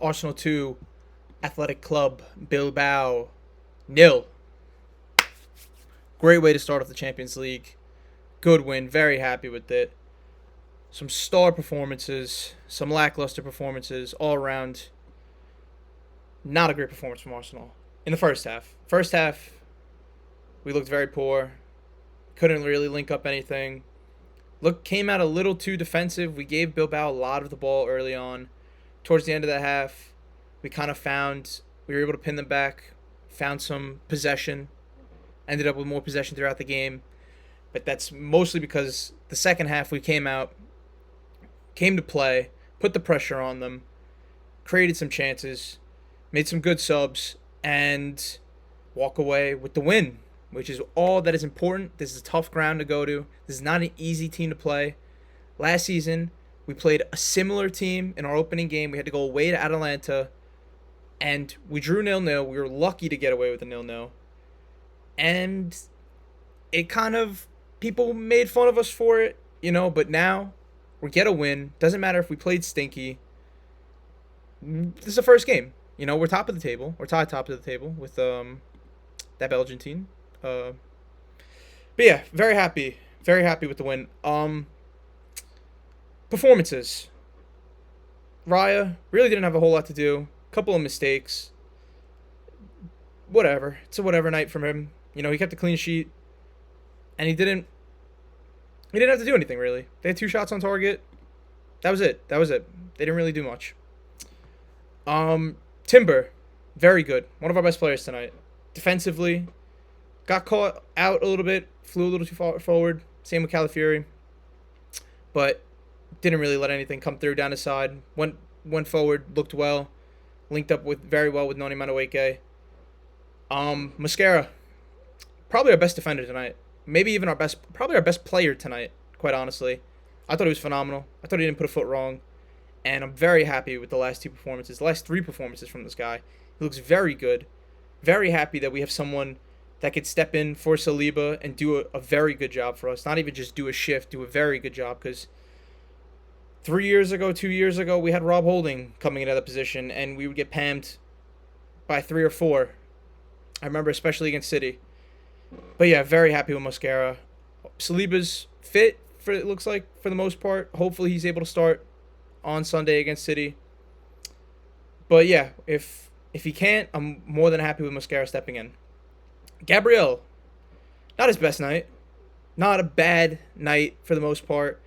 Arsenal 2, Athletic Club, Bilbao, nil. Great way to start off the Champions League. Good win. Very happy with it. Some star performances, some lackluster performances, all around. Not a great performance from Arsenal in the first half. First half, we looked very poor. Couldn't really link up anything. Came out a little too defensive. We gave Bilbao a lot of the ball early on. Towards the end of the half, we were able to pin them back, found some possession, ended up with more possession throughout the game. But that's mostly because the second half we came to play, put the pressure on them, created some chances, made some good subs, and walk away with the win, which is all that is important. This is a tough ground to go to. This is not an easy team to play. Last season, we played a similar team in our opening game. We had to go away to Atalanta, and we drew 0-0. We were lucky to get away with a 0-0. And it kind of, people made fun of us for it, but now we get a win. Doesn't matter if we played stinky. This is the first game. We're top of the table. We're tied top of the table with that Belgian team. But yeah, very happy with the win. Performances. Raya really didn't have a whole lot to do. Couple of mistakes. Whatever. It's a whatever night from him. He kept a clean sheet, and he didn't have to do anything really. They had 2 shots on target. That was it. They didn't really do much. Timber, very good. One of our best players tonight. Defensively, got caught out a little bit, flew a little too far forward. Same with Calafiori, but didn't really let anything come through down his side. Went forward, looked well, linked up very well with Noni Madueke. Mosquera, probably our best defender tonight. Maybe even probably our best player tonight, quite honestly. I thought he was phenomenal. I thought he didn't put a foot wrong. And I'm very happy with the last 3 performances from this guy. He looks very good. Very happy that we have someone that could step in for Saliba and do a very good job for us. Not even just do a shift, do a very good job. Because 2 years ago, we had Rob Holding coming into that position, and we would get pammed by 3 or 4. I remember especially against City. But yeah, very happy with Mosquera. Saliba's fit, it looks like, for the most part. Hopefully he's able to start on Sunday against City. But yeah, if he can't, I'm more than happy with Mosquera stepping in. Gabriel, not his best night. Not a bad night for the most part.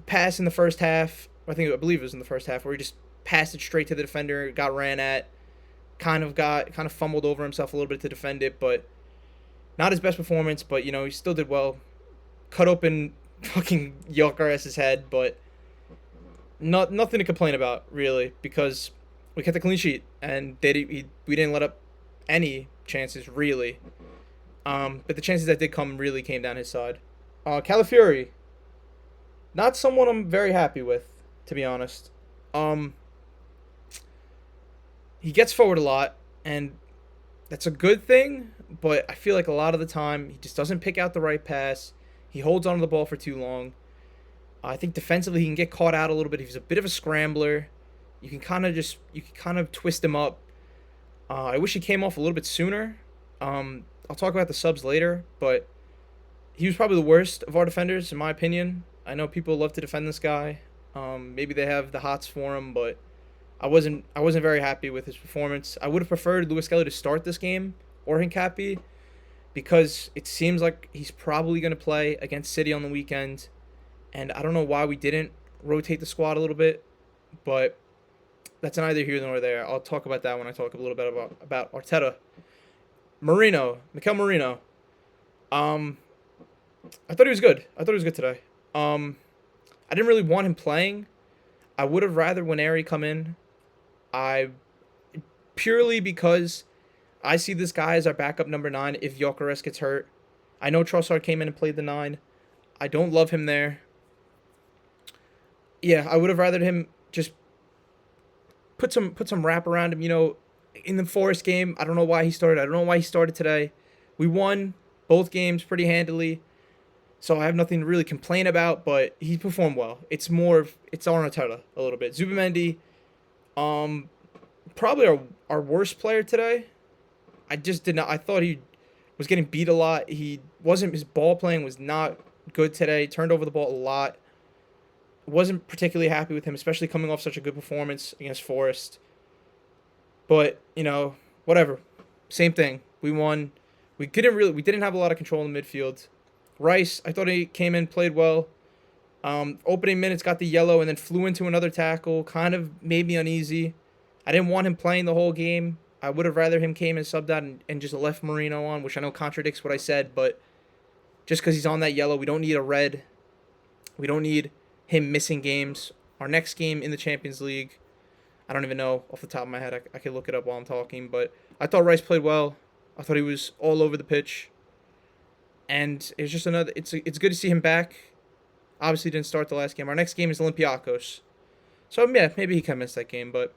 Pass in the first half, I believe it was in the first half, where he just passed it straight to the defender, got ran at, kind of fumbled over himself a little bit to defend it, but not his best performance, but he still did well. Cut open fucking Gyökeres's head, but nothing to complain about, really, because we kept a clean sheet, and we didn't let up any chances, really. But the chances that did come really came down his side. Calafiori, not someone I'm very happy with, to be honest. He gets forward a lot, and that's a good thing, but I feel like a lot of the time he just doesn't pick out the right pass. He holds onto the ball for too long. I think defensively he can get caught out a little bit. He's a bit of a scrambler. You can kind of twist him up. I wish he came off a little bit sooner. I'll talk about the subs later, but he was probably the worst of our defenders, in my opinion. I know people love to defend this guy. Maybe they have the hots for him, but I wasn't very happy with his performance. I would have preferred Luis Kelly to start this game, or Hincapi, because it seems like he's probably going to play against City on the weekend. And I don't know why we didn't rotate the squad a little bit, but that's neither here nor there. I'll talk about that when I talk a little bit about Arteta. Mikel Merino. I thought he was good. Today. I didn't really want him playing. I would have rather Waneri come in. Purely because I see this guy as our backup number 9 if Gyökeres gets hurt. I know Trossard came in and played the 9. I don't love him there. Yeah, I would have rather him just put some wrap around him, in the Forest game. I don't know why he started. I don't know why he started today. We won both games pretty handily, so I have nothing to really complain about, but he performed well. It's on Arteta a little bit. Zubimendi, Um, Probably our worst player today. I just did not. I thought he was getting beat a lot. He wasn't. His ball playing was not good today. Turned over the ball a lot. Wasn't particularly happy with him, especially coming off such a good performance against Forest. But whatever. Same thing. We won. We didn't have a lot of control in the midfield. Rice, I thought he came in, played well. Opening minutes, got the yellow, and then flew into another tackle. Kind of made me uneasy. I didn't want him playing the whole game. I would have rather him came and subbed out and just left Marino on, which I know contradicts what I said, but just because he's on that yellow, we don't need a red. We don't need him missing games. Our next game in the Champions League, I don't even know off the top of my head. I could look it up while I'm talking, but I thought Rice played well. I thought he was all over the pitch, and it's just another. It's good to see him back. Obviously, didn't start the last game. Our next game is Olympiacos, so yeah, maybe he can miss that game, but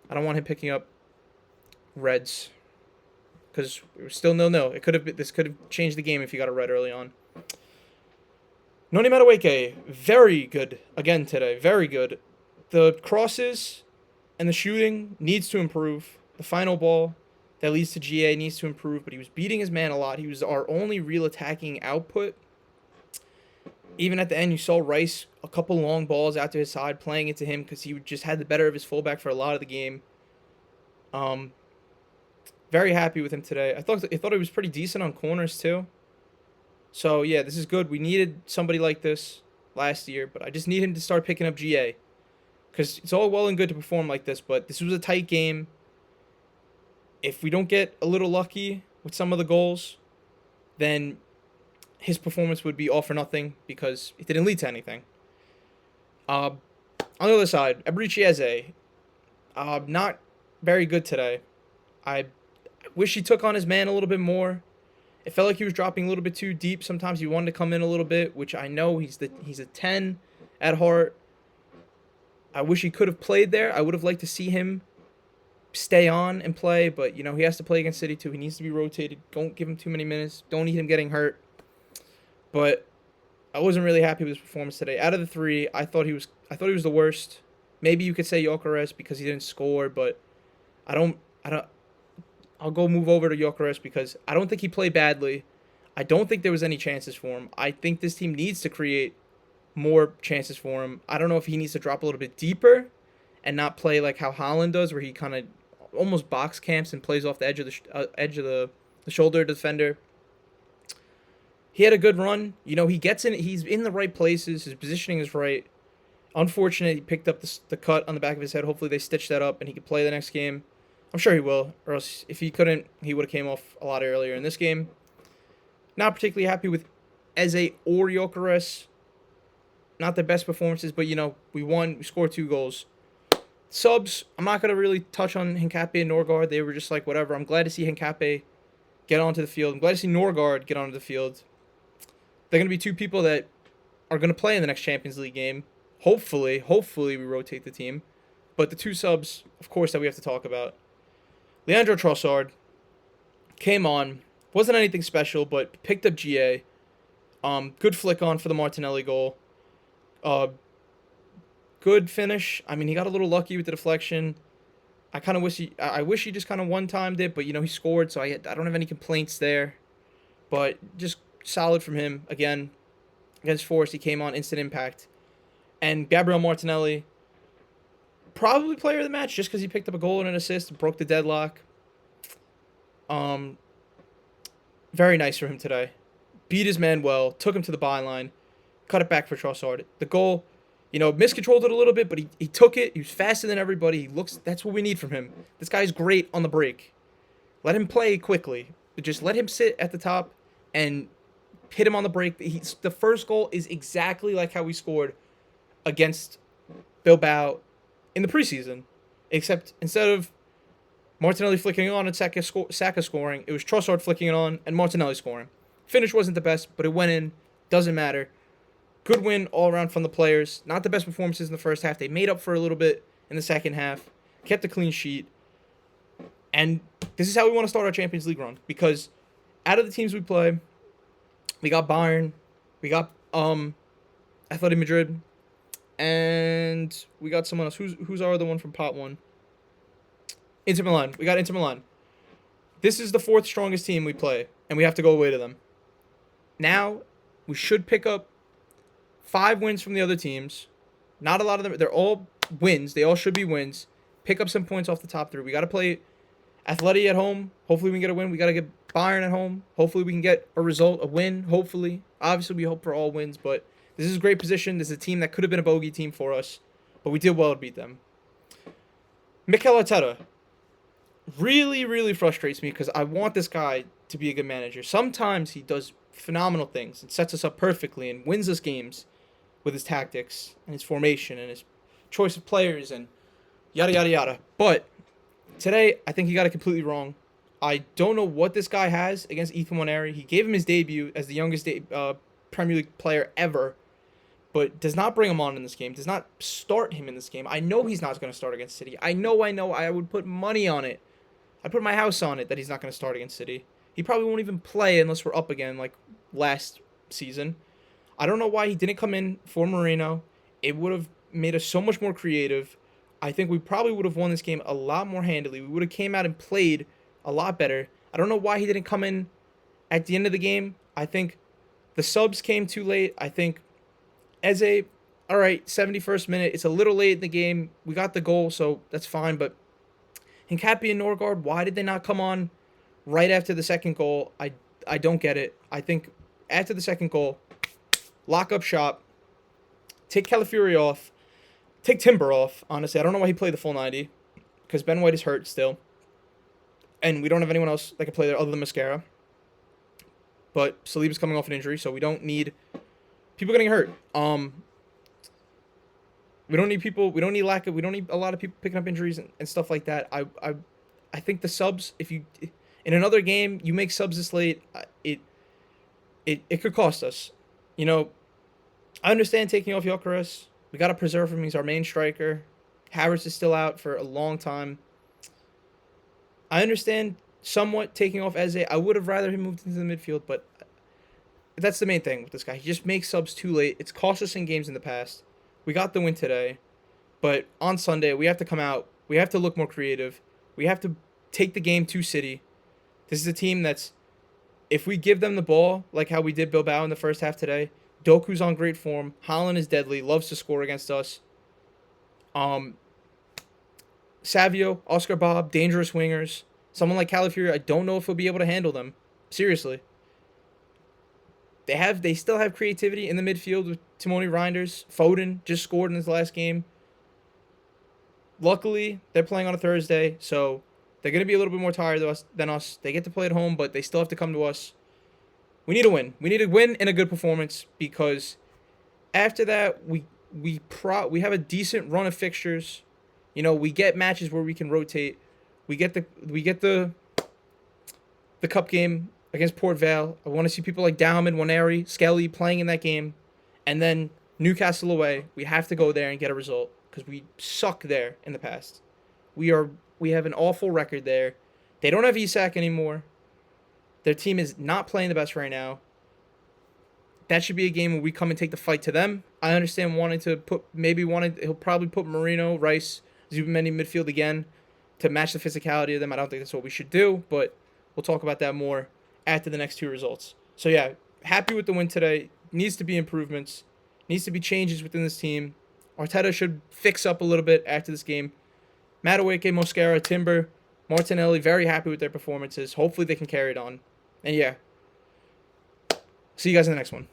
I don't want him picking up reds because it was still 0-0. This could have changed the game if he got a red early on. Noni Madueke, very good again today. Very good. The crosses and the shooting needs to improve. The final ball that leads to GA needs to improve, but he was beating his man a lot. He was our only real attacking output. Even at the end, you saw Rice, a couple long balls out to his side, playing it to him because he just had the better of his fullback for a lot of the game. Very happy with him today. I thought he was pretty decent on corners too. So yeah, this is good. We needed somebody like this last year, but I just need him to start picking up GA. Because it's all well and good to perform like this, but this was a tight game. If we don't get a little lucky with some of the goals, then his performance would be all for nothing because it didn't lead to anything. On the other side, Ebricieze, not very good today. I wish he took on his man a little bit more. It felt like he was dropping a little bit too deep. Sometimes he wanted to come in a little bit, which I know he's a 10 at heart. I wish he could have played there. I would have liked to see him stay on and play, but he has to play against City too. He needs to be rotated. Don't give him too many minutes. Don't need him getting hurt. But I wasn't really happy with his performance today. Out of the three, I thought he was the worst. Maybe you could say Gyökeres because he didn't score, but I'll go move over to Gyökeres because I don't think he played badly. I don't think there was any chances for him. I think this team needs to create more chances for him. I don't know if he needs to drop a little bit deeper and not play like how Haaland does, where he kind of almost box camps and plays off the edge of the shoulder defender. He had a good run. He gets in. He's in the right places. His positioning is right. Unfortunate, he picked up the cut on the back of his head. Hopefully they stitch that up and he can play the next game. I'm sure he will. Or else if he couldn't, he would have came off a lot earlier in this game. Not particularly happy with Eze or Gyökeres. Not the best performances, but we won. We scored 2 goals. Subs, I'm not going to really touch on Hincapié and Norgard. They were just like, whatever. I'm glad to see Hincapié get onto the field. I'm glad to see Norgard get onto the field. They're going to be 2 people that are going to play in the next Champions League game. Hopefully we rotate the team. But the 2 subs, of course, that we have to talk about. Leandro Trossard came on. Wasn't anything special, but picked up GA. Good flick on for the Martinelli goal. Good finish. I mean, he got a little lucky with the deflection. I wish he just kind of one-timed it, but he scored, so I don't have any complaints there. But just solid from him again against Forest. He came on, instant impact. And Gabriel Martinelli, probably player of the match just because he picked up a goal and an assist, broke the deadlock. Very nice for him today. Beat his man well, took him to the byline, cut it back for Trossard. The goal, miscontrolled it a little bit, but he took it. He was faster than everybody. That's what we need from him. This guy's great on the break. Let him play quickly. Just let him sit at the top and hit him on the break. The first goal is exactly like how we scored against Bilbao in the preseason, except instead of Martinelli flicking it on and Saka scoring, it was Trossard flicking it on and Martinelli scoring. Finish wasn't the best, but it went in. Doesn't matter. Good win all around from the players. Not the best performances in the first half. They made up for a little bit in the second half. Kept a clean sheet. And this is how we want to start our Champions League run. Because out of the teams we play, we got Bayern. We got Atletico Madrid. And we got someone else. Who's our other one from pot one? Inter Milan. We got Inter Milan. This is the fourth strongest team we play, and we have to go away to them. Now, we should pick up 5 wins from the other teams. Not a lot of them. They're all wins. They all should be wins. Pick up some points off the top three. We got to play Atleti at home. Hopefully, we can get a win. We got to get Bayern at home. Hopefully, we can get a result, a win. Hopefully. Obviously, we hope for all wins, but this is a great position. This is a team that could have been a bogey team for us, but we did well to beat them. Mikel Arteta really, really frustrates me because I want this guy to be a good manager. Sometimes he does phenomenal things and sets us up perfectly and wins us games with his tactics and his formation and his choice of players and yada, yada, yada. But today, I think he got it completely wrong. I don't know what this guy has against Ethan Waneri. He gave him his debut as the youngest Premier League player ever, but does not bring him on in this game, does not start him in this game. I know he's not going to start against City. I know. I would put money on it. I'd put my house on it that he's not going to start against City. He probably won't even play unless we're up again like last season. I don't know why he didn't come in for Marino. It would have made us so much more creative. I think we probably would have won this game a lot more handily. We would have came out and played a lot better. I don't know why he didn't come in at the end of the game. I think the subs came too late. I think Eze, all right, 71st minute. It's a little late in the game. We got the goal, so that's fine. But Hincapié and Norgard, why did they not come on right after the second goal? I don't get it. I think after the second goal, lock up shop, take Calafiori off, take Timber off. Honestly, I don't know why he played the full 90 because Ben White is hurt still. And we don't have anyone else that can play there other than Mascara. But Saliba's coming off an injury, so we don't need people getting hurt. We don't need people. We don't need a lot of people picking up injuries and stuff like that. I think the subs. If you in another game you make subs this late, it could cost us. You know, I understand taking off Gyökeres. We got to preserve him. He's our main striker. Havertz is still out for a long time. I understand somewhat taking off Eze. I would have rather him moved into the midfield, but that's the main thing with this guy. He just makes subs too late. It's cost us in games in the past. We got the win today, but on Sunday, we have to come out. We have to look more creative. We have to take the game to City. This is a team that's, if we give them the ball, like how we did Bilbao in the first half today, Doku's on great form. Haaland is deadly, loves to score against us. Savio, Oscar Bob, dangerous wingers. Someone like Calafiori, I don't know if he'll be able to handle them. Seriously. They still have creativity in the midfield with Timoni Reinders. Foden just scored in his last game. Luckily, they're playing on a Thursday, so they're going to be a little bit more tired than us. They get to play at home, but they still have to come to us. We need a win. We need a win and a good performance because after that, we have a decent run of fixtures. You know, we get matches where we can rotate. We get the cup game against Port Vale. I want to see people like Dowman, Waneri, Skelly playing in that game. And then Newcastle away. We have to go there and get a result because we suck there in the past. We have an awful record there. They don't have Isak anymore. Their team is not playing the best right now. That should be a game where we come and take the fight to them. I understand he'll probably put Marino, Rice, Zubimendi midfield again to match the physicality of them. I don't think that's what we should do, but we'll talk about that more after the next two results. So yeah, happy with the win today. Needs to be improvements. Needs to be changes within this team. Arteta should fix up a little bit after this game. Madueke, Mosquera, Timber, Martinelli, very happy with their performances. Hopefully they can carry it on. And yeah, see you guys in the next one.